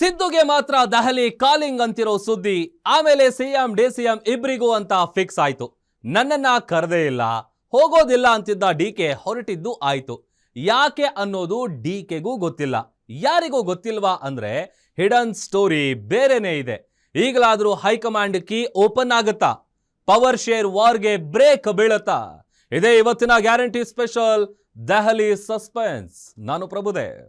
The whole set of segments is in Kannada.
ಸಿದ್ದುಗೆ ಮಾತ್ರ ದೆಹಲಿ ಕಾಲಿಂಗ್ ಅಂತಿರೋ ಸುದ್ದಿ ಆಮೇಲೆ ಸಿಎಂ ಡಿಸಿಎಂ ಇಬ್ರಿಗೂ ಅಂತ ಫಿಕ್ಸ್ ಆಯ್ತು. ನನ್ನನ್ನ ಕರೆದೇ ಇಲ್ಲ, ಹೋಗೋದಿಲ್ಲ ಅಂತಿದ್ದ ಡಿಕೆ ಹೊರಟಿದ್ದು ಆಯ್ತು. ಯಾಕೆ ಅನ್ನೋದು ಡಿಕೆಗೂ ಗೊತ್ತಿಲ್ಲ. ಯಾರಿಗೂ ಗೊತ್ತಿಲ್ವಾ ಅಂದ್ರೆ ಹಿಡನ್ ಸ್ಟೋರಿ ಬೇರೆನೇ ಇದೆ. ಈಗಲಾದ್ರೂ ಹೈಕಮಾಂಡ್ ಕೀ ಓಪನ್ ಆಗುತ್ತಾ? ಪವರ್ ಶೇರ್ ವಾರ್ಗೆ ಬ್ರೇಕ್ ಬೀಳುತ್ತಾ? ಇದೇ ಇವತ್ತಿನ ಗ್ಯಾರಂಟಿ ಸ್ಪೆಷಲ್ ದೆಹಲಿ ಸಸ್ಪೆನ್ಸ್. ನಾನು ಪ್ರಭುದೇವ್.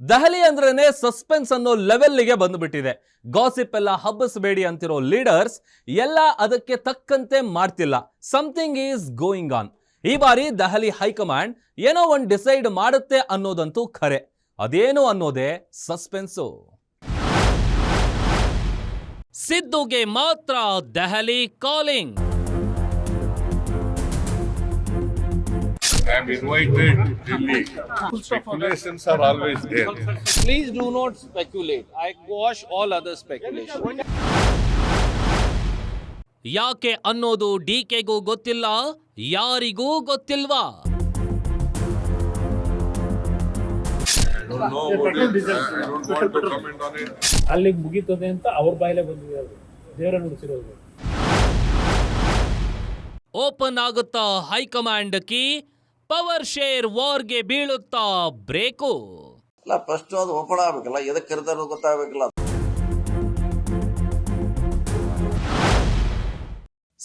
ದೆಹಲಿ ಅಂದ್ರೇನೆ ಸಸ್ಪೆನ್ಸ್ ಅನ್ನೋ ಲೆವೆಲ್ಗೆ ಬಂದುಬಿಟ್ಟಿದೆ. ಗಾಸಿಪ್ ಎಲ್ಲ ಹಬ್ಬಸಬೇಡಿ ಅಂತಿರೋ ಲೀಡರ್ಸ್ ಎಲ್ಲ ಅದಕ್ಕೆ ತಕ್ಕಂತೆ ಮಾಡ್ತಿಲ್ಲ. Something is going on. ಈ ಬಾರಿ ದೆಹಲಿ ಹೈಕಮಾಂಡ್ ಏನೋ ಒಂದು ಡಿಸೈಡ್ ಮಾಡುತ್ತೆ ಅನ್ನೋದಂತೂ ಖರೆ. ಅದೇನು ಅನ್ನೋದೇ ಸಸ್ಪೆನ್ಸು. ಸಿದ್ದುಗೆ ಮಾತ್ರ Delhi calling. I am invited to Delhi. Speculations are always there. Please do not speculate. I quash all other speculation. ಯಾಕೆ ಅನ್ನೋದು ಡಿಕೆಗೂ ಗೊತ್ತಿಲ್ಲ, ಯಾರಿಗೂ ಗೊತ್ತಿಲ್ವಾ? I don't know about it. I don't want to comment on it. ಅಲ್ಲಿಗೆ ಮುಗೀತದೆ ಅಂತ ಅವ್ರ ಬಾಯಲ್ಲೇ ಬಂದಿದೆ. ಅದು ದೇವರ ನುಡಿಸಿರೋದು. ಓಪನ್ ಆಗುತ್ತಾ ಹೈಕಮಾಂಡ್ ಕೀ? ಪವರ್ ಶೇರ್ ವಾರ್ಗೆ ಬೀಳುತ್ತಾ ಬ್ರೇಕು? ಅಲ್ಲ, ಫಸ್ಟ್ ಅದು ಓಪನ್ ಆಗ್ಬೇಕಲ್ಲ, ಎದಕ್ಕೆ ಕರೆದಾರೋ ಗೊತ್ತಾಗಬೇಕಲ್ಲ.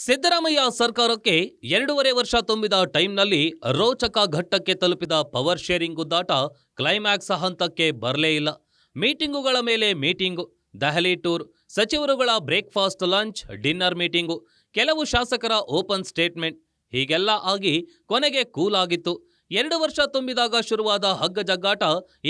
ಸಿದ್ದರಾಮಯ್ಯ ಸರ್ಕಾರಕ್ಕೆ 2.5 ವರ್ಷ ತುಂಬಿದ ಟೈಮ್ನಲ್ಲಿ ರೋಚಕ ಘಟ್ಟಕ್ಕೆ ತಲುಪಿದ ಪವರ್ ಶೇರಿಂಗ್ ಗುದ್ದಾಟ ಕ್ಲೈಮ್ಯಾಕ್ಸ್ ಹಂತಕ್ಕೆ ಬರಲೇ ಇಲ್ಲ. ಮೀಟಿಂಗುಗಳ ಮೇಲೆ ಮೀಟಿಂಗು, ದೆಹಲಿ ಟೂರ್, ಸಚಿವರುಗಳ ಬ್ರೇಕ್ಫಾಸ್ಟ್, ಲಂಚ್, ಡಿನ್ನರ್ ಮೀಟಿಂಗು, ಕೆಲವು ಶಾಸಕರ ಓಪನ್ ಸ್ಟೇಟ್ಮೆಂಟ್, ಹೀಗೆಲ್ಲ ಆಗಿ ಕೊನೆಗೆ ಕೂಲ್ ಆಗಿತ್ತು. 2 ವರ್ಷ ತುಂಬಿದಾಗ ಶುರುವಾದ ಹಗ್ಗ ಜಗ್ಗಾಟ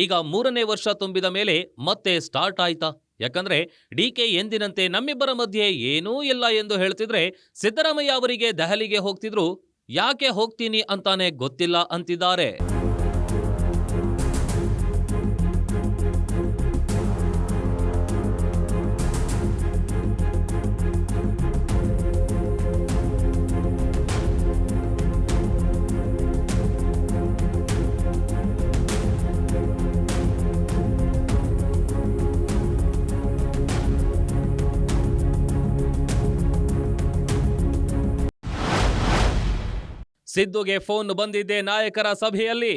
ಈಗ 3ನೇ ವರ್ಷ ತುಂಬಿದ ಮೇಲೆ ಮತ್ತೆ ಸ್ಟಾರ್ಟ್ ಆಯ್ತಾ? ಯಾಕಂದ್ರೆ ಡಿಕೆ ಎಂದಿನಂತೆ ನಮ್ಮಿಬ್ಬರ ಮಧ್ಯೆ ಏನೂ ಇಲ್ಲ ಎಂದು ಹೇಳ್ತಿದ್ರೆ, ಸಿದ್ದರಾಮಯ್ಯ ಅವರಿಗೆ ದೆಹಲಿಗೆ ಹೋಗ್ತಿದ್ರು, ಯಾಕೆ ಹೋಗ್ತೀನಿ ಅಂತಾನೆ ಗೊತ್ತಿಲ್ಲ ಅಂತಿದ್ದಾರೆ. ಸಿದ್ದುಗೆ ಫೋನ್ ಬಂದಿದ್ದೆ ನಾಯಕರ ಸಭೆಯಲ್ಲಿ.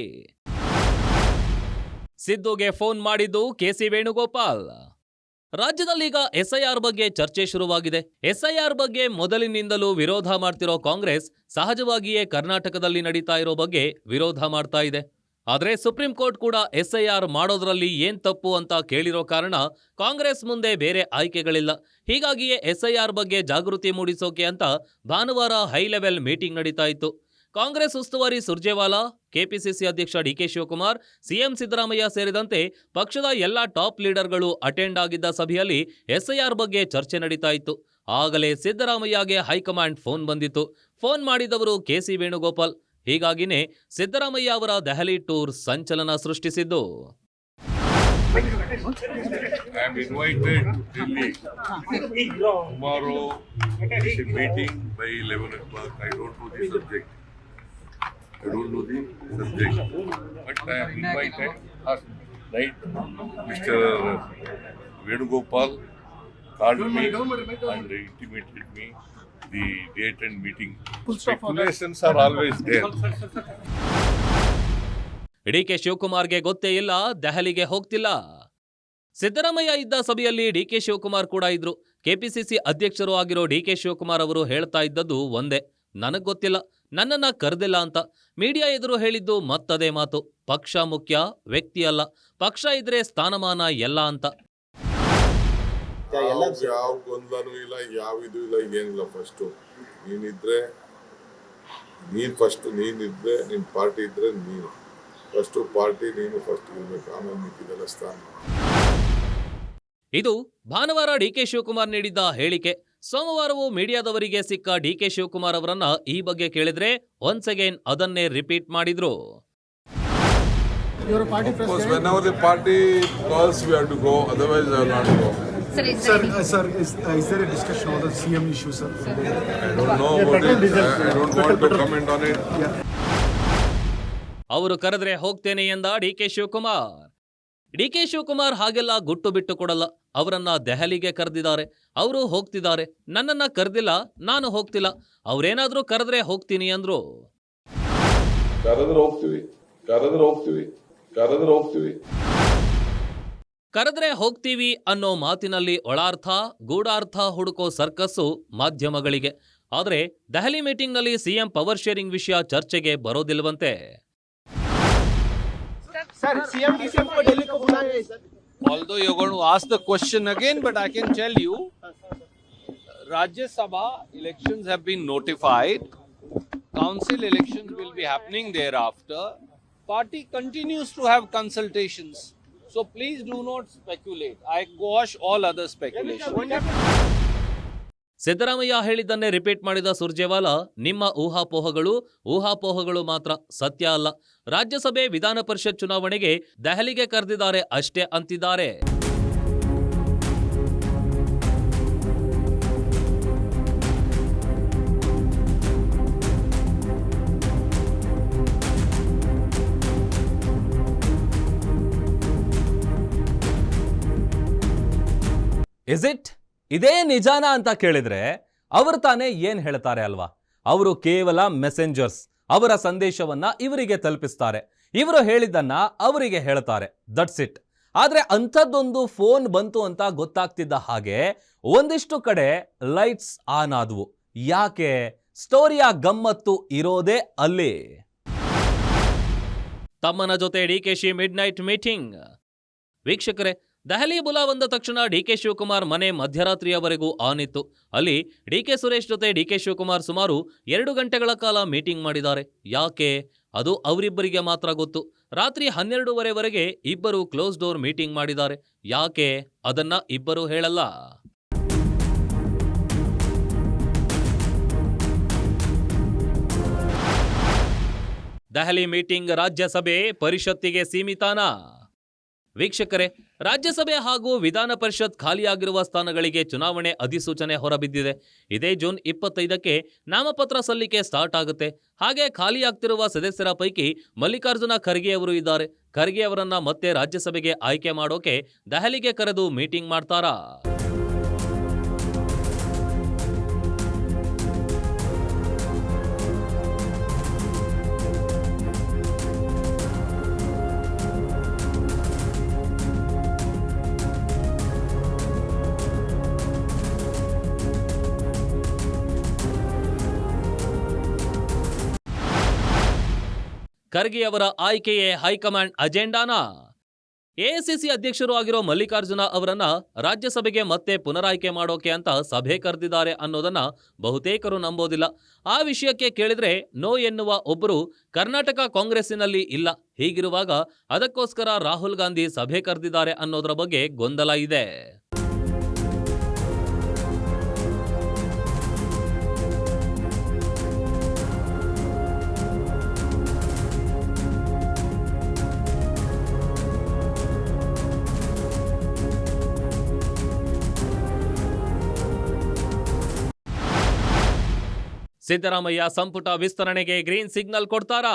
ಸಿದ್ದುಗೆ ಫೋನ್ ಮಾಡಿದ್ದು ಕೆಸಿ ವೇಣುಗೋಪಾಲ್. ರಾಜ್ಯದಲ್ಲೀಗ ಎಸ್ಐಆರ್ ಬಗ್ಗೆ ಚರ್ಚೆ ಶುರುವಾಗಿದೆ. ಎಸ್ಐಆರ್ ಬಗ್ಗೆ ಮೊದಲಿನಿಂದಲೂ ವಿರೋಧ ಮಾಡ್ತಿರೋ ಕಾಂಗ್ರೆಸ್ ಸಹಜವಾಗಿಯೇ ಕರ್ನಾಟಕದಲ್ಲಿ ನಡೀತಾ ಇರೋ ಬಗ್ಗೆ ವಿರೋಧ ಮಾಡ್ತಾ ಇದೆ. ಆದ್ರೆ ಸುಪ್ರೀಂ ಕೋರ್ಟ್ ಕೂಡ ಎಸ್ಐಆರ್ ಮಾಡೋದ್ರಲ್ಲಿ ಏನ್ ತಪ್ಪು ಅಂತ ಕೇಳಿರೋ ಕಾರಣ ಕಾಂಗ್ರೆಸ್ ಮುಂದೆ ಬೇರೆ ಆಯ್ಕೆಗಳಿಲ್ಲ. ಹೀಗಾಗಿಯೇ ಎಸ್ಐಆರ್ ಬಗ್ಗೆ ಜಾಗೃತಿ ಮೂಡಿಸೋಕೆ ಅಂತ ಭಾನುವಾರ ಹೈ ಲೆವೆಲ್ ಮೀಟಿಂಗ್ ನಡೀತಾ ಇತ್ತು. ಕಾಂಗ್ರೆಸ್ ಉಸ್ತುವಾರಿ ಸುರ್ಜೇವಾಲಾ, ಕೆಪಿಸಿಸಿ ಅಧ್ಯಕ್ಷ ಡಿಕೆ ಶಿವಕುಮಾರ್, ಸಿಎಂ ಸಿದ್ದರಾಮಯ್ಯ ಸೇರಿದಂತೆ ಪಕ್ಷದ ಎಲ್ಲಾ ಟಾಪ್ ಲೀಡರ್ಗಳು ಅಟೆಂಡ್ ಆಗಿದ್ದ ಸಭೆಯಲ್ಲಿ ಎಸ್ಐಆರ್ ಬಗ್ಗೆ ಚರ್ಚೆ ನಡೀತಾ ಇತ್ತು. ಆಗಲೇ ಸಿದ್ದರಾಮಯ್ಯಗೆ ಹೈಕಮಾಂಡ್ ಫೋನ್ ಬಂದಿತ್ತು. ಫೋನ್ ಮಾಡಿದವರು ಕೆಸಿ ವೇಣುಗೋಪಾಲ್. ಹೀಗಾಗಿನೇ ಸಿದ್ದರಾಮಯ್ಯ ಅವರ ದೆಹಲಿ ಟೂರ್ ಸಂಚಲನ ಸೃಷ್ಟಿಸಿದ್ದು. I am invited to Delhi. Tomorrow is a meeting by 11 o'clock. I don't know the subject. But I am invited. Last night, Mr. Venugopal called me and intimated me the date and meeting. Speculations are always there. DK ಶಿವಕುಮಾರ್ಗೆ ಗೊತ್ತೇ ಇಲ್ಲ, ದೆಹಲಿಗೆ ಹೋಗ್ತಿಲ್ಲ. ಸಿದ್ದರಾಮಯ್ಯ ಇದ್ದ ಸಭೆಯಲ್ಲಿ ಡಿಕೆ ಶಿವಕುಮಾರ್ ಕೂಡ ಇದ್ರು. ಕೆಪಿಸಿಸಿ ಅಧ್ಯಕ್ಷರು ಆಗಿರೋ ಡಿಕೆ ಶಿವಕುಮಾರ್ ಅವರು ಹೇಳ್ತಾ ಇದ್ದದ್ದು ಒಂದೇ, ನನಗ್ ಗೊತ್ತಿಲ್ಲ, ನನ್ನನ್ನ ಕರೆದಿಲ್ಲ ಅಂತ. ಮೀಡಿಯಾ ಎದುರು ಹೇಳಿದ್ದು ಮತ್ತದೇ ಮಾತು, ಪಕ್ಷ ಮುಖ್ಯ, ವ್ಯಕ್ತಿ ಅಲ್ಲ, ಪಕ್ಷ ಇದ್ರೆ ಸ್ಥಾನಮಾನ ಎಲ್ಲ ಅಂತ. ಯಾವ ಗೊಂದಲನೂ ಇಲ್ಲ, ಯಾವ ಇದು ಇಲ್ಲ, ಏನಿಲ್ಲ. ಫಸ್ಟ್ ನೀನಿದ್ರೆ ನಿನ್ ಪಾರ್ಟಿ ಇದ್ರೆ ನೀನು ಫಸ್ಟ್ ಪಾರ್ಟಿ, ನೀನು ಫಸ್ಟ್ ಇರ್ಬೇಕು, ಆಮೇಲೆ ಮಿಕ್ಕಿದೆಲ್ಲ ಸ್ಥಾನ. ಇದು ಭಾನುವಾರ ಡಿಕೆ ಶಿವಕುಮಾರ್ ನೀಡಿದ್ದ ಹೇಳಿಕೆ. ಸೋಮವಾರವೂ ಮೀಡಿಯಾದವರಿಗೆ ಸಿಕ್ಕ ಡಿಕೆ ಶಿವಕುಮಾರ್ ಅವರನ್ನ ಈ ಬಗ್ಗೆ ಕೇಳಿದ್ರೆ ಒನ್ಸ್ ಅಗೈನ್ ಅದನ್ನೇ ರಿಪೀಟ್ ಮಾಡಿದ್ರು. Of course, whenever the party calls, we have to go. Otherwise, I will not go. Sir, is there a discussion on the CM issue, sir? I don't know about it. I don't want to comment on it. ಅವರು ಕರೆದ್ರೆ ಹೋಗ್ತೇನೆ ಎಂದ ಡಿಕೆ ಶಿವಕುಮಾರ್. ಡಿಕೆ ಶಿವಕುಮಾರ್ ಹಾಗೆಲ್ಲ ಗುಟ್ಟು ಬಿಟ್ಟು ಕೊಡಲ್ಲ. ಅವರನ್ನ ದೆಹಲಿಗೆ ಕರೆದಿದ್ದಾರೆ, ಅವರು ಹೋಗ್ತಿದ್ದಾರೆ. ನನ್ನನ್ನ ಕರೆದಿಲ್ಲ, ನಾನು ಹೋಗ್ತಿಲ್ಲ. ಅವ್ರೇನಾದ್ರೂ ಕರೆದ್ರೆ ಹೋಗ್ತೀನಿ ಅಂದ್ರು. ಕರೆದ್ರೆ ಹೋಗ್ತೀವಿ ಅನ್ನೋ ಮಾತಿನಲ್ಲಿ ಒಳಾರ್ಥ ಗೂಢಾರ್ಥ ಹುಡುಕೋ ಸರ್ಕಸ್ಸು ಮಾಧ್ಯಮಗಳಿಗೆ. ಆದ್ರೆ ದೆಹಲಿ ಮೀಟಿಂಗ್ನಲ್ಲಿ ಸಿಎಂ ಪವರ್ ಶೇರಿಂಗ್ ವಿಷಯ ಚರ್ಚೆಗೆ ಬರೋದಿಲ್ವಂತೆ. Although you're going to ask the question again, but I can tell you, Rajya Sabha elections have been notified. Council elections will be happening thereafter. Party continues to have consultations. So please do not speculate. I quash all other speculation. Siddaramaiah ಹೇಳಿದ್ದನ್ನೇ ರಿಪೀಟ್ ಮಾಡಿದ ಸುರ್ಜೇವಾಲಾ, ನಿಮ್ಮ ಊಹಾಪೋಹಗಳು ಮಾತ್ರ, ಸತ್ಯ ಅಲ್ಲ. ರಾಜ್ಯಸಭೆ ವಿಧಾನ ಪರಿಷತ್ ಚುನಾವಣೆಗೆ ದೆಹಲಿಗೆ ಕರೆದಿದ್ದಾರೆ ಅಷ್ಟೇ ಅಂತಿದ್ದಾರೆ. ಇದೇ ನಿಜಾನ ಅಂತ ಕೇಳಿದ್ರೆ ಅವರು ತಾನೇ ಏನ್ ಹೇಳ್ತಾರೆ ಅಲ್ವಾ? ಅವರು ಕೇವಲ ಮೆಸೆಂಜರ್ಸ್. ಅವರ ಸಂದೇಶವನ್ನ ಇವರಿಗೆ ತಲುಪಿಸ್ತಾರೆ, ಇವರು ಹೇಳಿದ್ದನ್ನ ಅವರಿಗೆ ಹೇಳ್ತಾರೆ, ದಟ್ಸ್ ಇಟ್. ಆದ್ರೆ ಅಂಥದ್ದೊಂದು ಫೋನ್ ಬಂತು ಅಂತ ಗೊತ್ತಾಗ್ತಿದ್ದ ಹಾಗೆ ಒಂದಿಷ್ಟು ಕಡೆ ಲೈಟ್ಸ್ ಆನ್ ಆದವು. ಯಾಕೆ? ಸ್ಟೋರಿಯ ಗಮ್ಮತ್ತು ಇರೋದೇ ಅಲ್ಲಿ. ತಮ್ಮನ ಜೊತೆ ಡಿಕೆಶಿ ಮಿಡ್ ನೈಟ್ ಮೀಟಿಂಗ್. ವೀಕ್ಷಕರೇ, ದೆಹಲಿ ಬುಲಾ ಬಂದ ತಕ್ಷಣ ಡಿಕೆ ಶಿವಕುಮಾರ್ ಮನೆ ಮಧ್ಯರಾತ್ರಿಯವರೆಗೂ ಆನ್ ಇತ್ತು. ಅಲ್ಲಿ ಡಿಕೆ ಸುರೇಶ್ ಜೊತೆ ಡಿಕೆ ಶಿವಕುಮಾರ್ ಸುಮಾರು 2 ಗಂಟೆಗಳ ಕಾಲ ಮೀಟಿಂಗ್ ಮಾಡಿದ್ದಾರೆ. ಯಾಕೆ? ಅದು ಅವರಿಬ್ಬರಿಗೆ ಮಾತ್ರ ಗೊತ್ತು. ರಾತ್ರಿ 12:30ವರೆಗೆ ಇಬ್ಬರು ಕ್ಲೋಸ್ ಡೋರ್ ಮೀಟಿಂಗ್ ಮಾಡಿದ್ದಾರೆ. ಯಾಕೆ? ಅದನ್ನ ಇಬ್ಬರು ಹೇಳಲ್ಲ. ದೆಹಲಿ ಮೀಟಿಂಗ್ ರಾಜ್ಯಸಭೆ ಪರಿಷತ್ತಿಗೆ ಸೀಮಿತಾನಾ? ವೀಕ್ಷಕರೇ, ರಾಜ್ಯಸಭೆ ಹಾಗೂ ವಿಧಾನ ಪರಿಷತ್ ಖಾಲಿಯಾಗಿರುವ ಸ್ಥಾನಗಳಿಗೆ ಚುನಾವಣೆ ಅಧಿಸೂಚನೆ ಹೊರಬಿದ್ದಿದೆ. ಇದೇ ಜೂನ್ 25ಕ್ಕೆ ನಾಮಪತ್ರ ಸಲ್ಲಿಕೆ ಸ್ಟಾರ್ಟ್ ಆಗುತ್ತೆ. ಹಾಗೆ ಖಾಲಿಯಾಗ್ತಿರುವ ಸದಸ್ಯರ ಪೈಕಿ ಮಲ್ಲಿಕಾರ್ಜುನ ಖರ್ಗೆ ಅವರು ಇದ್ದಾರೆ. ಖರ್ಗೆ ಅವರನ್ನ ಮತ್ತೆ ರಾಜ್ಯಸಭೆಗೆ ಆಯ್ಕೆ ಮಾಡೋಕೆ ದೆಹಲಿಗೆ ಕರೆದು ಮೀಟಿಂಗ್ ಮಾಡ್ತಾರಾ? ಖರ್ಗೆ ಅವರ ಆಯ್ಕೆಯೇ ಹೈಕಮಾಂಡ್ ಅಜೆಂಡಾನಾ? ಎಐಸಿಸಿ ಅಧ್ಯಕ್ಷರು ಆಗಿರೋ ಮಲ್ಲಿಕಾರ್ಜುನ ಅವರನ್ನ ರಾಜ್ಯಸಭೆಗೆ ಮತ್ತೆ ಪುನರಾಯ್ಕೆ ಮಾಡೋಕೆ ಅಂತ ಸಭೆ ಕರೆದಿದ್ದಾರೆ ಅನ್ನೋದನ್ನ ಬಹುತೇಕರು ನಂಬೋದಿಲ್ಲ. ಆ ವಿಷಯಕ್ಕೆ ಕೇಳಿದ್ರೆ ನೋ ಎನ್ನುವ ಒಬ್ಬರು ಕರ್ನಾಟಕ ಕಾಂಗ್ರೆಸ್ಸಿನಲ್ಲಿ ಇಲ್ಲ. ಹೀಗಿರುವಾಗ ಅದಕ್ಕೋಸ್ಕರ ರಾಹುಲ್ ಗಾಂಧಿ ಸಭೆ ಕರೆದಿದ್ದಾರೆ ಅನ್ನೋದರ ಬಗ್ಗೆ ಗೊಂದಲ ಇದೆ. ಸಿದ್ದರಾಮಯ್ಯ ಸಂಪುಟ ವಿಸ್ತರಣೆಗೆ ಗ್ರೀನ್ ಸಿಗ್ನಲ್ ಕೊಡ್ತಾರಾ?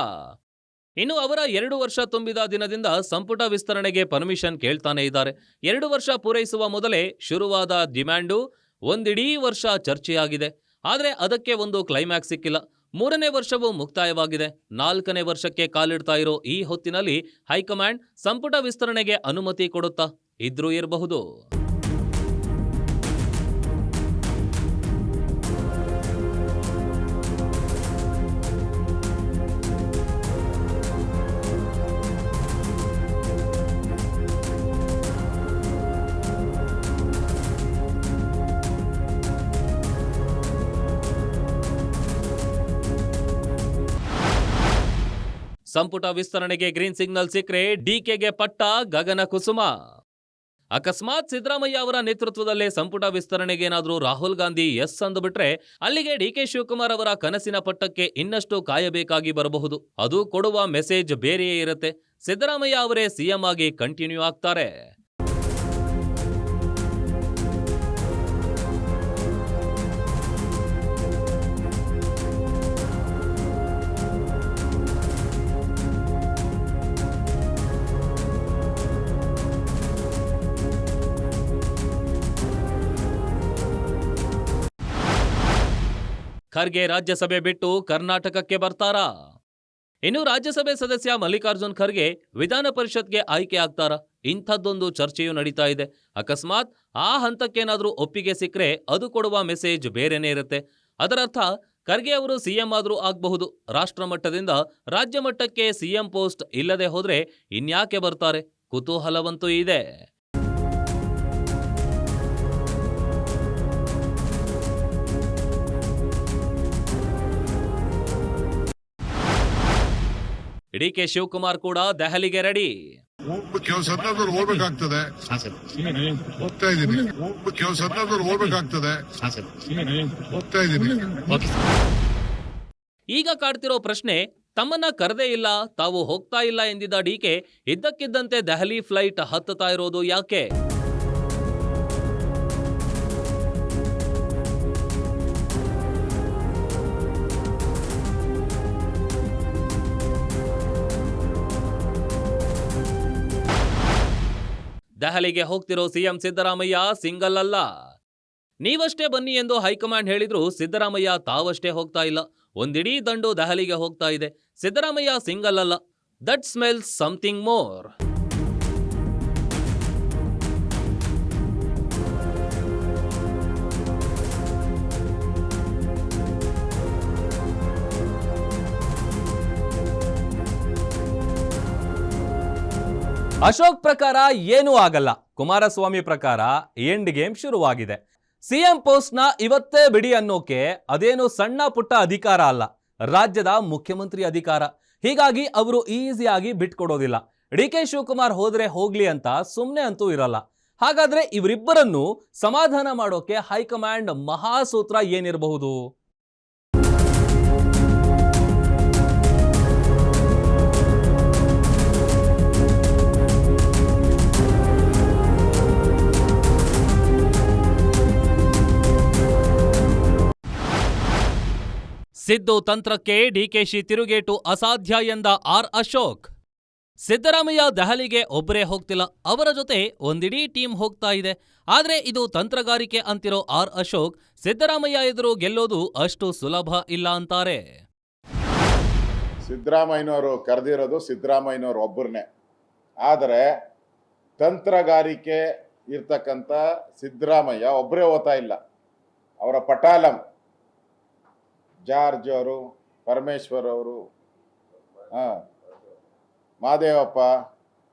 ಇನ್ನು ಅವರ 2 ವರ್ಷ ತುಂಬಿದ ದಿನದಿಂದ ಸಂಪುಟ ವಿಸ್ತರಣೆಗೆ ಪರ್ಮಿಷನ್ ಕೇಳ್ತಾನೆ ಇದ್ದಾರೆ. 2 ವರ್ಷ ಪೂರೈಸುವ ಮೊದಲೇ ಶುರುವಾದ ಡಿಮ್ಯಾಂಡು ಒಂದಿಡೀ ವರ್ಷ ಚರ್ಚೆಯಾಗಿದೆ. ಆದರೆ ಅದಕ್ಕೆ ಒಂದು ಕ್ಲೈಮ್ಯಾಕ್ಸ್ ಸಿಕ್ಕಿಲ್ಲ. 3ನೇ ವರ್ಷವೂ ಮುಕ್ತಾಯವಾಗಿದೆ. 4ನೇ ವರ್ಷಕ್ಕೆ ಕಾಲಿಡ್ತಾ ಇರೋ ಈ ಹೊತ್ತಿನಲ್ಲಿ ಹೈಕಮಾಂಡ್ ಸಂಪುಟ ವಿಸ್ತರಣೆಗೆ ಅನುಮತಿ ಕೊಡುತ್ತಾ? ಇದ್ರೂ ಇರಬಹುದು. ಸಂಪುಟ ವಿಸ್ತರಣೆಗೆ ಗ್ರೀನ್ ಸಿಗ್ನಲ್ ಸಿಕ್ಕರೆ ಡಿಕೆಗೆ ಪಟ್ಟ ಗಗನ ಕುಸುಮ. ಅಕಸ್ಮಾತ್ ಸಿದ್ದರಾಮಯ್ಯ ಅವರ ನೇತೃತ್ವದಲ್ಲೇ ಸಂಪುಟ ವಿಸ್ತರಣೆಗೇನಾದ್ರೂ ರಾಹುಲ್ ಗಾಂಧಿ ಎಸ್ ಅಂದುಬಿಟ್ರೆ ಅಲ್ಲಿಗೆ ಡಿಕೆ ಶಿವಕುಮಾರ್ ಅವರ ಕನಸಿನ ಪಟ್ಟಕ್ಕೆ ಇನ್ನಷ್ಟು ಕಾಯಬೇಕಾಗಿ ಬರಬಹುದು. ಅದು ಕೊಡುವ ಮೆಸೇಜ್ ಬೇರೆಯೇ ಇರುತ್ತೆ. ಸಿದ್ದರಾಮಯ್ಯ ಅವರೇ ಸಿಎಂ ಆಗಿ ಕಂಟಿನ್ಯೂ ಆಗ್ತಾರೆ. ಖರ್ಗೆ ರಾಜ್ಯಸಭೆ ಬಿಟ್ಟು ಕರ್ನಾಟಕಕ್ಕೆ ಬರ್ತಾರಾ? ಇನ್ನು ರಾಜ್ಯಸಭೆ ಸದಸ್ಯ ಮಲ್ಲಿಕಾರ್ಜುನ್ ಖರ್ಗೆ ವಿಧಾನ ಪರಿಷತ್ಗೆ ಆಯ್ಕೆ ಆಗ್ತಾರಾ? ಇಂಥದ್ದೊಂದು ಚರ್ಚೆಯೂ ನಡೀತಾ ಇದೆ. ಅಕಸ್ಮಾತ್ ಆ ಹಂತಕ್ಕೇನಾದ್ರೂ ಒಪ್ಪಿಗೆ ಸಿಕ್ಕರೆ ಅದು ಕೊಡುವ ಮೆಸೇಜ್ ಬೇರೆನೇ ಇರುತ್ತೆ. ಅದರರ್ಥ ಖರ್ಗೆ ಅವರು ಸಿಎಂ ಆದ್ರೂ ಆಗಬಹುದು. ರಾಷ್ಟ್ರ ಮಟ್ಟದಿಂದ ರಾಜ್ಯ ಮಟ್ಟಕ್ಕೆ ಸಿಎಂ ಪೋಸ್ಟ್ ಇಲ್ಲದೆ ಹೋದ್ರೆ ಇನ್ಯಾಕೆ ಬರ್ತಾರೆ? ಕುತೂಹಲವಂತೂ ಇದೆ. ಡಿಕೆ ಶಿವಕುಮಾರ್ ಕೂಡ ದೆಹಲಿಗೆ ರೆಡಿ. ಕೆಲವು ಸತ್ತಾದವ್ರು ಹೋಗ್ಬೇಕಾಗ್ತದೆ. ಹೋಗ್ತಾ ಇದ್ದೀನಿ. ಕೆಲವು ಸತ್ತಾದವ್ರು ಹೋಗ್ಬೇಕಾಗ್ತದೆ. ಹೋಗ್ತಾ ಇದ್ದೀನಿ. ಈಗ ಕಾಡ್ತಿರೋ ಪ್ರಶ್ನೆ, ತಮ್ಮನ್ನ ಕರೆದೇ ಇಲ್ಲ, ತಾವು ಹೋಗ್ತಾ ಇಲ್ಲ ಎಂದಿದ್ದ ಡಿಕೆ ಇದ್ದಕ್ಕಿದ್ದಂತೆ ದೆಹಲಿ ಫ್ಲೈಟ್ ಹತ್ತುತ್ತಾ ಇರೋದು ಯಾಕೆ? ದೆಹಲಿಗೆ ಹೋಗ್ತಿರೋ ಸಿಎಂ ಸಿದ್ದರಾಮಯ್ಯ ಸಿಂಗಲ್ ಅಲ್ಲ. ನೀವಷ್ಟೇ ಬನ್ನಿ ಎಂದು ಹೈಕಮಾಂಡ್ ಹೇಳಿದ್ರು ಸಿದ್ದರಾಮಯ್ಯ ತಾವಷ್ಟೇ ಹೋಗ್ತಾ ಇಲ್ಲ. ಒಂದಿಡೀ ದಂಡು ದೆಹಲಿಗೆ ಹೋಗ್ತಾ ಇದೆ. ಸಿದ್ದರಾಮಯ್ಯ ಸಿಂಗಲ್ ಅಲ್ಲ. That smells something more. Ashok ಪ್ರಕಾರ ಏನೂ ಆಗಲ್ಲ. ಕುಮಾರಸ್ವಾಮಿ ಪ್ರಕಾರ ಎಂಡ್ ಗೇಮ್ ಶುರುವಾಗಿದೆ. ಸಿಎಂ ಪೋಸ್ಟ್ ನ ಇವತ್ತೇ ಬಿಡಿ ಅನ್ನೋಕೆ ಅದೇನು ಸಣ್ಣ ಪುಟ್ಟ ಅಧಿಕಾರ ಅಲ್ಲ, ರಾಜ್ಯದ ಮುಖ್ಯಮಂತ್ರಿ ಅಧಿಕಾರ. ಹೀಗಾಗಿ ಅವರು ಈಸಿಯಾಗಿ ಬಿಟ್ಕೊಡೋದಿಲ್ಲ. ಡಿಕೆ ಶಿವಕುಮಾರ್ ಹೋದ್ರೆ ಹೋಗ್ಲಿ ಅಂತ ಸುಮ್ಮನೆ ಅಂತೂ ಇರಲ್ಲ. ಹಾಗಾದ್ರೆ ಇವರಿಬ್ಬರನ್ನು ಸಮಾಧಾನ ಮಾಡೋಕೆ ಹೈಕಮಾಂಡ್ ಮಹಾಸೂತ್ರ ಏನಿರಬಹುದು? ಸಿದ್ದು ತಂತ್ರಕ್ಕೆ ಡಿಕೆಶಿ ತಿರುಗೇಟು ಅಸಾಧ್ಯ ಎಂದ ಆರ್ ಅಶೋಕ್. ಸಿದ್ದರಾಮಯ್ಯ ದೆಹಲಿಗೆ ಒಬ್ಬರೇ ಹೋಗ್ತಿಲ್ಲ, ಅವರ ಜೊತೆ ಒಂದಿಡೀ ಟೀಮ್ ಹೋಗ್ತಾ ಇದೆ. ಆದ್ರೆ ಇದು ತಂತ್ರಗಾರಿಕೆ ಅಂತಿರೋ ಆರ್ ಅಶೋಕ್ ಸಿದ್ದರಾಮಯ್ಯ ಎದುರು ಗೆಲ್ಲೋದು ಅಷ್ಟು ಸುಲಭ ಇಲ್ಲ ಅಂತಾರೆ. ಸಿದ್ದರಾಮಯ್ಯನವರು ಕರೆದಿರೋದು ಸಿದ್ದರಾಮಯ್ಯನವರು ಒಬ್ಬರನ್ನೇ. ಆದರೆ ತಂತ್ರಗಾರಿಕೆ ಇರ್ತಕ್ಕಂಥ ಸಿದ್ದರಾಮಯ್ಯ ಒಬ್ಬರೇ ಹೋಗ್ತಾ ಇಲ್ಲ. ಅವರ ಪಟಾಲಂ ಜಾರ್ಜ್ ಅವರು, ಪರಮೇಶ್ವರ್ ಅವರು, ಮಾದೇವಪ್ಪ,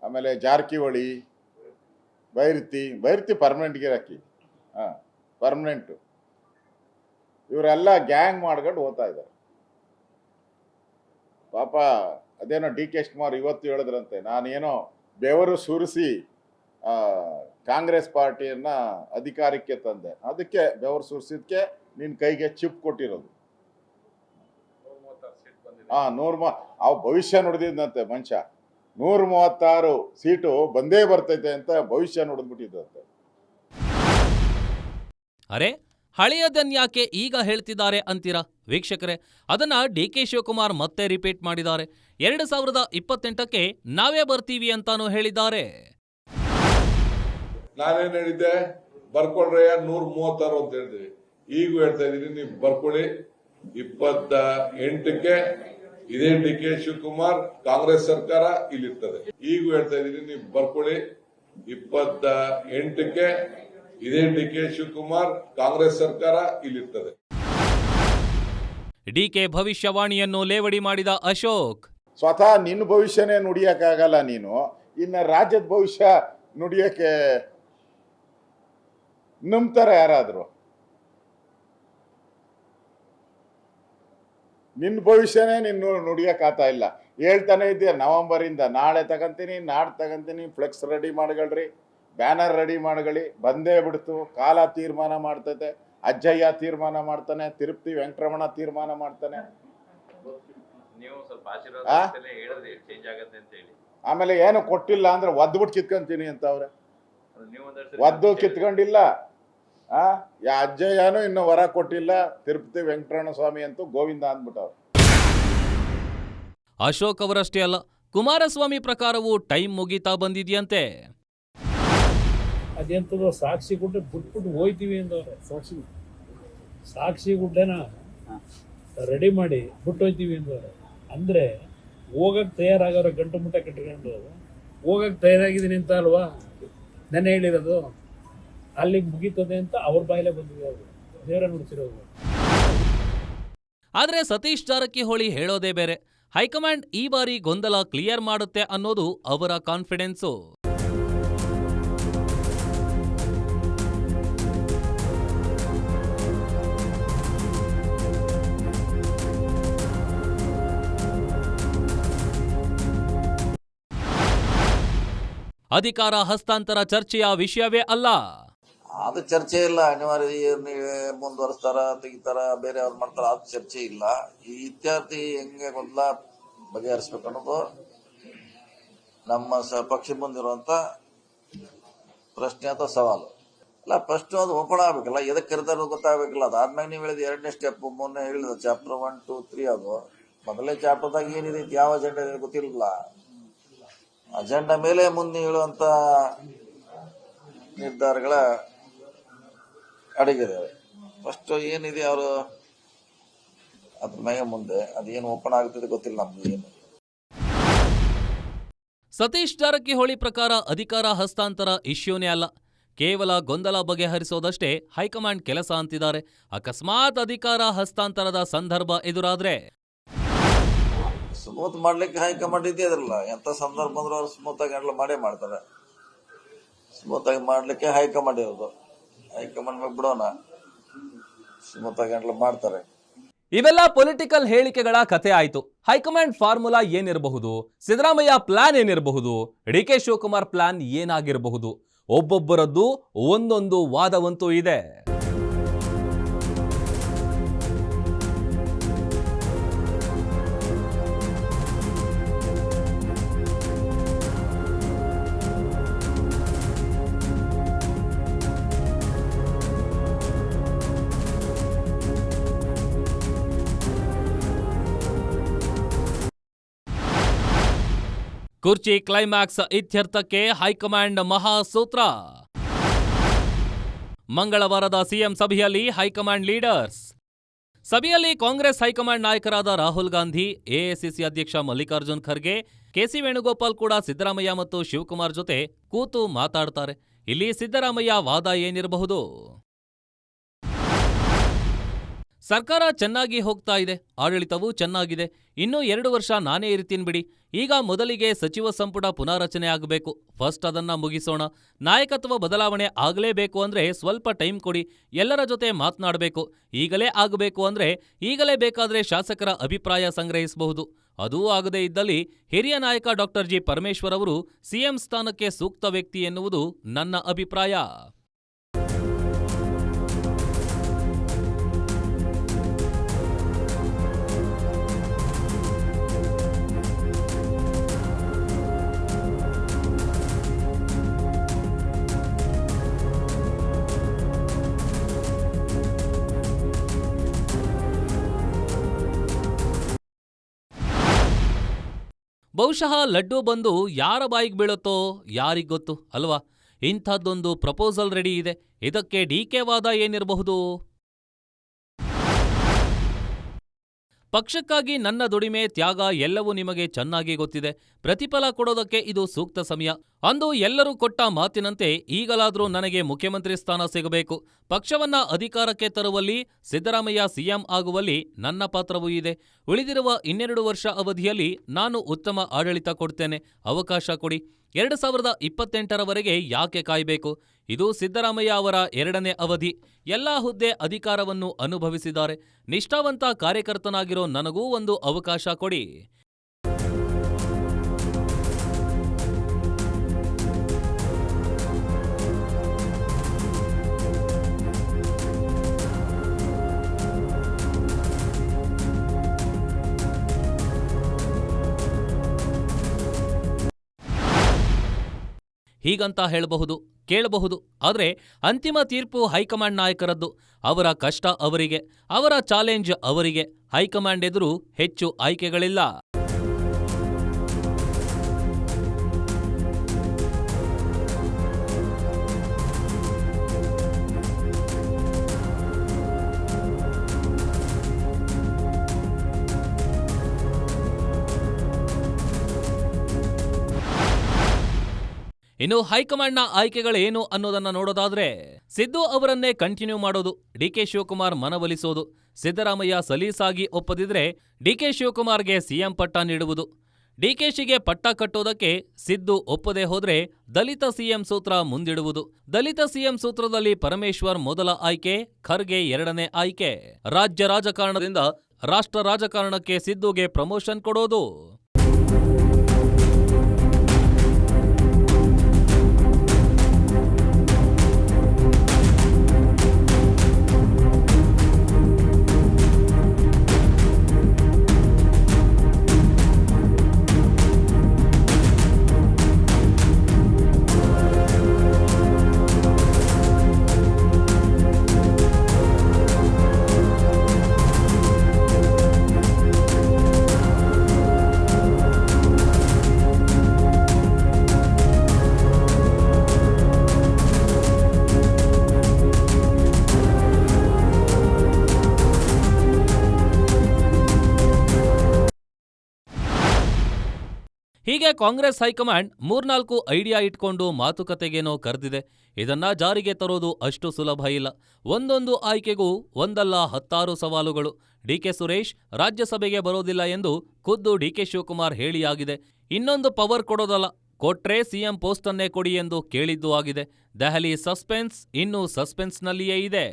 ಆಮೇಲೆ ಜಾರಕಿಹೊಳಿ, ಬೈರತಿ ಪರ್ಮನೆಂಟ್ಗೆ ಹಾಕಿ, ಪರ್ಮನೆಂಟು, ಇವರೆಲ್ಲ ಗ್ಯಾಂಗ್ ಮಾಡ್ಕೊಂಡು ಹೋಗ್ತಾ ಇದ್ದಾರೆ. ಪಾಪ ಅದೇನೋ ಡಿ ಕೆ ಶಿವಕುಮಾರ್ ಇವತ್ತು ಹೇಳಿದ್ರಂತೆ, ನಾನೇನೋ ಬೆವರು ಸುರಿಸಿ ಕಾಂಗ್ರೆಸ್ ಪಾರ್ಟಿಯನ್ನ ಅಧಿಕಾರಕ್ಕೆ ತಂದೆ, ಅದಕ್ಕೆ ಬೆವರು ಸುರಿಸಿದ್ಕೆ ನಿನ್ನ ಕೈಗೆ ಚಿಪ್ ಕೊಟ್ಟಿರೋದು. ಅವ್ ಭವಿಷ್ಯ ನುಡಿದಿದ್ದಂತೆ ಮನುಷ್ಯ. 136 ಸೀಟು ಬಂದೇ ಬರ್ತೈತೆ ಅಂತ ಭವಿಷ್ಯ ನುಡಿದ್ಬಿಟ್ಟಿದ್ದಂತೆ. ಅರೆ, ಹಳೆಯದನ್ಯಾಕೆ ಈಗ ಹೇಳ್ತಿದ್ದಾರೆ ಅಂತೀರಾ ವೀಕ್ಷಕರೇ? ಅದನ್ನ ಡಿಕೆ ಶಿವಕುಮಾರ್ ಮತ್ತೆ ರಿಪೀಟ್ ಮಾಡಿದ್ದಾರೆ. 2028ಕ್ಕೆ ನಾವೇ ಬರ್ತೀವಿ ಅಂತಾನೂ ಹೇಳಿದ್ದಾರೆ. ನಾನೇನ್ ಹೇಳಿದ್ದೆ, ಬರ್ಕೊಳ್ರೆ 136 ಅಂತ ಹೇಳಿದ್ವಿ. ಈಗೂ ಹೇಳ್ತಾ ಇದೀನಿ, ನೀವು ಬರ್ಕೊಳ್ಳಿ. 28ಕ್ಕೆ ಇದೇ ಡಿ ಕೆ ಶಿವಕುಮಾರ್ ಕಾಂಗ್ರೆಸ್ ಸರ್ಕಾರ ಇಲ್ಲಿರ್ತದೆ. ಈಗೂ ಹೇಳ್ತಾ ಇದೀನಿ, ನೀವು ಬರ್ಕೊಳ್ಳಿ. 28ಕ್ಕೆ ಇದೇ ಡಿ ಕೆ ಶಿವಕುಮಾರ್ ಕಾಂಗ್ರೆಸ್ ಸರ್ಕಾರ ಇಲ್ಲಿರ್ತದೆ. ಡಿಕೆ ಭವಿಷ್ಯವಾಣಿಯನ್ನು ಲೇವಡಿ ಮಾಡಿದ ಅಶೋಕ್, ಸ್ವತಃ ನಿನ್ನ ಭವಿಷ್ಯನೇ ನುಡಿಯಕ್ಕಾಗಲ್ಲ ನೀನು, ಇನ್ನು ರಾಜ್ಯದ ಭವಿಷ್ಯ ನುಡಿಯಕ್ಕೆ ನಂಬ್ತಾರೆ ಯಾರಾದ್ರು? ನಿನ್ನ ಭವಿಷ್ಯನೇ ನಿನ್ನ ನುಡಿಯಕ್ಕಾಗ್ತಾ ಇಲ್ಲ. ಹೇಳ್ತಾನೆ ಇದ್ದೀಯ ನವೆಂಬರಿಂದ, ನಾಳೆ ತಗೊಂತೀನಿ, ನಾಡ್ ತಗೊಂತೀನಿ, ಫ್ಲೆಕ್ಸ್ ರೆಡಿ ಮಾಡ್ಕೊಳ್ರಿ, ಬ್ಯಾನರ್ ರೆಡಿ ಮಾಡ್ಕೊಳ್ಳಿ. ಬಂದೇ ಬಿಡ್ತು. ಕಾಲ ತೀರ್ಮಾನ ಮಾಡ್ತೈತೆ, ಅಜ್ಜಯ್ಯ ತೀರ್ಮಾನ ಮಾಡ್ತಾನೆ, ತಿರುಪತಿ ವೆಂಕಟರಮಣ ತೀರ್ಮಾನ ಮಾಡ್ತಾನೆ. ಆಮೇಲೆ ಏನು ಕೊಟ್ಟಿಲ್ಲ ಅಂದ್ರೆ ಒದ್ಬಿಟ್ಟು ಕಿತ್ಕೊಂತೀನಿ ಅಂತ ಅವ್ರೆ. ಒದ್ದು ಕಿತ್ಕೊಂಡಿಲ್ಲ. ಯಾ ಅಜ್ಜಯ್ಯನೂ ಇನ್ನು ವರ ಕೊಟ್ಟಿಲ್ಲ, ತಿರುಪತಿ ವೆಂಕಟರಮಣ ಸ್ವಾಮಿ ಅಂತೂ ಗೋವಿಂದ ಅಂದ್ಬಿಟ್ಟವ್ರು. ಅಶೋಕ್ ಅವರಷ್ಟೇ ಅಲ್ಲ, ಕುಮಾರಸ್ವಾಮಿ ಪ್ರಕಾರವೂ ಟೈಮ್ ಮುಗೀತಾ ಬಂದಿದ್ಯಂತೆ. ಅದೆಂತದೋ ಸಾಕ್ಷಿ ಗುಡ್ಡೆ ಬಿಟ್ಬಿಟ್ಟು ಹೋಯ್ತೀವಿ ಅಂದವ್ರೆ. ಸಾಕ್ಷಿ ಗುಡ್ಡೆನ ರೆಡಿ ಮಾಡಿ ಬಿಟ್ಟು ಹೋಯ್ತೀವಿ ಅಂದರೆ ಹೋಗಕ್ಕೆ ತಯಾರಾಗೋರ ಗಂಟು ಮುಟ್ಟ ಕಟ್ಕೊಂಡು ಹೋಗಕ್ಕೆ ತಯಾರಾಗಿದ್ದೀನಿ ಅಂತ ಅಲ್ವಾ ನೆನ್ನೆ ಹೇಳಿರೋದು. ಅಲ್ಲಿಗೆ ಮುಗೀತದೆ ಅಂತ ಅವ್ರ ಬಾಯಲ್ಲೇ ಬಂದಿದೆ, ಅವರು ದೇವರ ನುಡಿಸಿರೋದು. ಆದ್ರೆ ಸತೀಶ್ ಜಾರಕಿಹೊಳಿ ಹೇಳೋದೇ ಬೇರೆ. ಹೈಕಮಾಂಡ್ ಈ ಬಾರಿ ಗೊಂದಲ ಕ್ಲಿಯರ್ ಮಾಡುತ್ತೆ ಅನ್ನೋದು ಅವರ ಕಾನ್ಫಿಡೆನ್ಸು. ಅಧಿಕಾರ ಹಸ್ತಾಂತರ ಚರ್ಚೆಯ ವಿಷಯವೇ ಅಲ್ಲ. ಅದು ಚರ್ಚೆ ಇಲ್ಲ. ಅನಿವಾರ್ಯ ಮುಂದುವರಿಸ್ತಾರ, ತೆಗಿತಾರ, ಬೇರೆ ಅವ್ರು ಮಾಡ್ತಾರ, ಅದು ಚರ್ಚೆ ಇಲ್ಲ. ಈ ಇತ್ಯಾದಿ ಹೆಂಗೆ ಗೊಂದಲ ಬಗೆಹರಿಸ್ಬೇಕು ಅನ್ನೋದು ನಮ್ಮ ಪಕ್ಷ ಬಂದಿರುವಂತ ಪ್ರಶ್ನೆ ಅಥವಾ ಸವಾಲು. ಅಲ್ಲ, ಫಸ್ಟ್ ಅದು ಓಪನ್ ಆಗ್ಬೇಕಲ್ಲ, ಎದಕ್ಕೆ ಕರೆದಾರ ಗೊತ್ತಾಗಬೇಕಲ್ಲ. ಅದಾದ್ಮೇಲೆ ನೀವು ಹೇಳಿದ ಎರಡನೇ ಸ್ಟೆಪ್, ಮೊನ್ನೆ ಹೇಳಿದ ಚಾಪ್ಟರ್ 1, 2, 3 ಅದು ಮೊದಲನೇ ಚಾಪ್ಟರ್ದಾಗ ಏನಿದೆ, ಯಾವ ಅಜೆಂಡಾ ಗೊತ್ತಿಲ್ಲ. ಅಜೆಂಡಾ ಮೇಲೆ ಮುಂದೆ ಹೇಳುವಂತ ನಿರ್ಧಾರಗಳ ಅಡಗಿದ್ದಾವೆ. ಫಸ್ಟ್ ಏನಿದೆ ಅವರು ಅದ್ರ ಮ್ಯಾಗ ಮುಂದೆ ಅದೇನು ಓಪನ್ ಆಗುತ್ತದೆ ಗೊತ್ತಿಲ್ಲ ನಮ್ಗೆ ಏನು. ಸತೀಶ್ ಜಾರಕಿಹೊಳಿ ಪ್ರಕಾರ ಅಧಿಕಾರ ಹಸ್ತಾಂತರ ಇಶ್ಯೂನೇ ಅಲ್ಲ, ಕೇವಲ ಗೊಂದಲ ಬಗೆಹರಿಸೋದಷ್ಟೇ ಹೈಕಮಾಂಡ್ ಕೆಲಸ ಅಂತಿದ್ದಾರೆ. ಅಕಸ್ಮಾತ್ ಅಧಿಕಾರ ಹಸ್ತಾಂತರದ ಸಂದರ್ಭ ಎದುರಾದ್ರೆ ಸ್ಮೂತ್ ಮಾಡ್ಲಿಕ್ಕೆ ಹೈಕಮಾಂಡ್ ಇದ್ದೇ ಇದ್ರಲ್ಲ. ಎಂತ ಸಂದರ್ಭ ಬಂದ್ರು ಅವ್ರು ಸ್ಮೂತ್ ಆಗಿ ಹ್ಯಾಂಡಲ್ ಮಾಡೇ ಮಾಡ್ತಾರೆ. ಸ್ಮೂತ್ ಆಗಿ ಮಾಡ್ಲಿಕ್ಕೆ ಹೈಕಮಾಂಡ್ ಇರೋದು. ಹೈಕಮಾಂಡ್ ಮೇಲೆ ಬಿಡೋಣ, ಸ್ಮೂತ್ ಆಗಿ ಹ್ಯಾಂಡಲ್ ಮಾಡ್ತಾರೆ. ಇವೆಲ್ಲ ಪೊಲಿಟಿಕಲ್ ಹೇಳಿಕೆಗಳ ಕಥೆ ಆಯ್ತು. ಹೈಕಮಾಂಡ್ ಫಾರ್ಮುಲಾ ಏನಿರಬಹುದು, ಸಿದ್ದರಾಮಯ್ಯ ಪ್ಲಾನ್ ಏನಿರಬಹುದು, ಡಿ.ಕೆ. ಶಿವಕುಮಾರ್ ಪ್ಲಾನ್ ಏನಾಗಿರಬಹುದು, ಒಬ್ಬೊಬ್ಬರದ್ದು ಒಂದೊಂದು ವಾದವಂತೂ ಇದೆ. ಕುರ್ಚಿ ಕ್ಲೈಮ್ಯಾಕ್ಸ್ ಇತ್ಯರ್ಥಕ್ಕೆ ಹೈಕಮಾಂಡ್ ಮಹಾಸೂತ್ರ. ಮಂಗಳವಾರದ ಸಿಎಂ ಸಭೆಯಲ್ಲಿ ಹೈಕಮಾಂಡ್ ಲೀಡರ್ಸ್. ಸಭೆಯಲ್ಲಿ ಕಾಂಗ್ರೆಸ್ ಹೈಕಮಾಂಡ್ ನಾಯಕರಾದ ರಾಹುಲ್ ಗಾಂಧಿ, ಎಐಸಿಸಿ ಅಧ್ಯಕ್ಷ ಮಲ್ಲಿಕಾರ್ಜುನ್ ಖರ್ಗೆ, ಕೆಸಿ ವೇಣುಗೋಪಾಲ್ ಕೂಡ ಸಿದ್ದರಾಮಯ್ಯ ಮತ್ತು ಶಿವಕುಮಾರ್ ಜೊತೆ ಕೂತು ಮಾತಾಡ್ತಾರೆ. ಇಲ್ಲಿ ಸಿದ್ದರಾಮಯ್ಯ ವಾದ ಏನಿರಬಹುದು? ಸರ್ಕಾರ ಚೆನ್ನಾಗಿ ಹೋಗ್ತಾ ಇದೆ, ಆಡಳಿತವೂ ಚೆನ್ನಾಗಿದೆ, ಇನ್ನೂ 2 ವರ್ಷ ನಾನೇ ಇರ್ತೀನಿ ಬಿಡಿ. ಈಗ ಮೊದಲಿಗೆ ಸಚಿವ ಸಂಪುಟ ಪುನಾರಚನೆ ಆಗಬೇಕು, ಫಸ್ಟ್ ಅದನ್ನ ಮುಗಿಸೋಣ. ನಾಯಕತ್ವ ಬದಲಾವಣೆ ಆಗಲೇಬೇಕು ಅಂದ್ರೆ ಸ್ವಲ್ಪ ಟೈಮ್ ಕೊಡಿ, ಎಲ್ಲರ ಜೊತೆ ಮಾತನಾಡಬೇಕು. ಈಗಲೇ ಆಗಬೇಕು ಅಂದ್ರೆ ಈಗಲೇ ಬೇಕಾದ್ರೆ ಶಾಸಕರ ಅಭಿಪ್ರಾಯ ಸಂಗ್ರಹಿಸಬಹುದು. ಅದೂ ಆಗದೇ ಇದ್ದಲ್ಲಿ ಹಿರಿಯ ನಾಯಕ ಡಾಕ್ಟರ್ ಜಿ ಪರಮೇಶ್ವರ್ ಅವರು ಸಿಎಂ ಸ್ಥಾನಕ್ಕೆ ಸೂಕ್ತ ವ್ಯಕ್ತಿ ಎನ್ನುವುದು ನನ್ನ ಅಭಿಪ್ರಾಯ. ಬಹುಶಃ ಲಡ್ಡು ಬಂದು ಯಾರ ಬಾಯಿಗೆ ಬೀಳುತ್ತೋ ಯಾರಿಗ್ ಗೊತ್ತು ಅಲ್ವಾ? ಇಂಥದ್ದೊಂದು ಪ್ರಪೋಸಲ್ ರೆಡಿ ಇದೆ. ಇದಕ್ಕೆ ಡಿ.ಕೆ. ವಾದ ಏನಿರಬಹುದು? ಪಕ್ಷಕ್ಕಾಗಿ ನನ್ನ ದುಡಿಮೆ, ತ್ಯಾಗ ಎಲ್ಲವೂ ನಿಮಗೆ ಚೆನ್ನಾಗಿ ಗೊತ್ತಿದೆ. ಪ್ರತಿಫಲ ಕೊಡೋದಕ್ಕೆ ಇದು ಸೂಕ್ತ ಸಮಯ. ಅಂದು ಎಲ್ಲರೂ ಕೊಟ್ಟ ಮಾತಿನಂತೆ ಈಗಲಾದರೂ ನನಗೆ ಮುಖ್ಯಮಂತ್ರಿ ಸ್ಥಾನ ಸಿಗಬೇಕು. ಪಕ್ಷವನ್ನ ಅಧಿಕಾರಕ್ಕೆ ತರುವಲ್ಲಿ, ಸಿದ್ದರಾಮಯ್ಯ ಸಿಎಂ ಆಗುವಲ್ಲಿ ನನ್ನ ಪಾತ್ರವೂ ಇದೆ. ಉಳಿದಿರುವ 2 ವರ್ಷ ಅವಧಿಯಲ್ಲಿ ನಾನು ಉತ್ತಮ ಆಡಳಿತ ಕೊಡ್ತೇನೆ, ಅವಕಾಶ ಕೊಡಿ. 2028ರವರೆಗೆ ಯಾಕೆ ಕಾಯಬೇಕು? ಇದು ಸಿದ್ದರಾಮಯ್ಯ ಅವರ 2ನೇ ಅವಧಿ. ಎಲ್ಲಾ ಹುದ್ದೆ ಅಧಿಕಾರವನ್ನು ಅನುಭವಿಸಿದ್ದಾರೆ. ನಿಷ್ಠಾವಂತ ಕಾರ್ಯಕರ್ತನಾಗಿರೋ ನನಗೂ ಒಂದು ಅವಕಾಶ ಕೊಡಿ. ಹೀಗಂತ ಹೇಳಬಹುದು, ಕೇಳಬಹುದು. ಆದರೆ ಅಂತಿಮ ತೀರ್ಪು ಹೈಕಮಾಂಡ್ ನಾಯಕರದ್ದು. ಅವರ ಕಷ್ಟ ಅವರಿಗೆ, ಅವರ ಚಾಲೆಂಜ್ ಅವರಿಗೆ. ಹೈಕಮಾಂಡ್ ಎದುರು ಹೆಚ್ಚು ಆಯ್ಕೆಗಳಿಲ್ಲ. ಇನ್ನು ಹೈಕಮಾಂಡ್ನ ಆಯ್ಕೆಗಳೇನು ಅನ್ನೋದನ್ನ ನೋಡೋದಾದ್ರೆ ಸಿದ್ದು ಅವರನ್ನೇ ಕಂಟಿನ್ಯೂ ಮಾಡೋದು, ಡಿಕೆ ಶಿವಕುಮಾರ್ ಮನವೊಲಿಸೋದು, ಸಿದ್ದರಾಮಯ್ಯ ಸಲೀಸಾಗಿ ಒಪ್ಪದಿದ್ರೆ ಡಿಕೆ ಶಿವಕುಮಾರ್ಗೆ ಸಿಎಂ ಪಟ್ಟ ನೀಡುವುದು, ಡಿಕೆಶಿಗೆ ಪಟ್ಟ ಕಟ್ಟೋದಕ್ಕೆ ಸಿದ್ದು ಒಪ್ಪದೆ ಹೋದ್ರೆ ದಲಿತ ಸಿಎಂ ಸೂತ್ರ ಮುಂದಿಡುವುದು. ದಲಿತ ಸಿಎಂ ಸೂತ್ರದಲ್ಲಿ ಪರಮೇಶ್ವರ್ ಮೊದಲ ಆಯ್ಕೆ, ಖರ್ಗೆ ಎರಡನೇ ಆಯ್ಕೆ. ರಾಜ್ಯ ರಾಜಕಾರಣದಿಂದ ರಾಷ್ಟ್ರ ರಾಜಕಾರಣಕ್ಕೆ ಸಿದ್ದುಗೆ ಪ್ರಮೋಷನ್ ಕೊಡೋದು. ಹೀಗೆ ಕಾಂಗ್ರೆಸ್ ಹೈಕಮಾಂಡ್ 3-4 ಐಡಿಯಾ ಇಟ್ಕೊಂಡು ಮಾತುಕತೆಗೇನೋ ಕರೆದಿದೆ. ಇದನ್ನ ಜಾರಿಗೆ ತರೋದು ಅಷ್ಟು ಸುಲಭ ಇಲ್ಲ. ಒಂದೊಂದು ಆಯ್ಕೆಗೂ ಒಂದಲ್ಲ 10 ಸವಾಲುಗಳು. ಡಿಕೆ ಸುರೇಶ್ ರಾಜ್ಯಸಭೆಗೆ ಬರೋದಿಲ್ಲ ಎಂದು ಖುದ್ದು ಡಿಕೆ ಶಿವಕುಮಾರ್ ಹೇಳಿಯಾಗಿದೆ. ಇನ್ನೊಂದು ಪವರ್ ಕೊಡೋದಲ್ಲ, ಕೊಟ್ರೆ ಸಿಎಂ ಪೋಸ್ಟ್ ಅನ್ನೇ ಕೊಡಿ ಎಂದು ಕೇಳಿದ್ದೂ ಆಗಿದೆ. ದೆಹಲಿ ಸಸ್ಪೆನ್ಸ್ ಇನ್ನೂ ಸಸ್ಪೆನ್ಸ್ನಲ್ಲಿಯೇ ಇದೆ.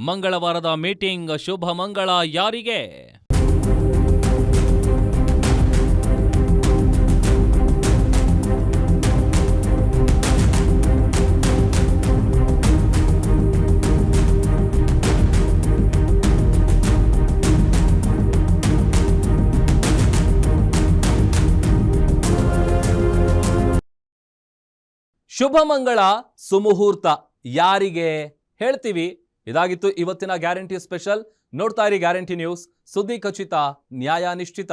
ಮಂಗಳವಾರದ ಮೀಟಿಂಗ್ ಶುಭ ಮಂಗಳ ಯಾರಿಗೆ? ಶುಭ ಮಂಗಳ ಸುಮುಹೂರ್ತ ಯಾರಿಗೆ ಹೇಳ್ತೀವಿ. ಇದಾಗಿತ್ತು ಇವತ್ತಿನ ಗ್ಯಾರಂಟಿ ಸ್ಪೆಷಲ್. ನೋಡ್ತಾ ಇರಿ ಗ್ಯಾರಂಟಿ ನ್ಯೂಸ್, ಸುದ್ದಿ ಖಚಿತ, ನ್ಯಾಯ ನಿಶ್ಚಿತ.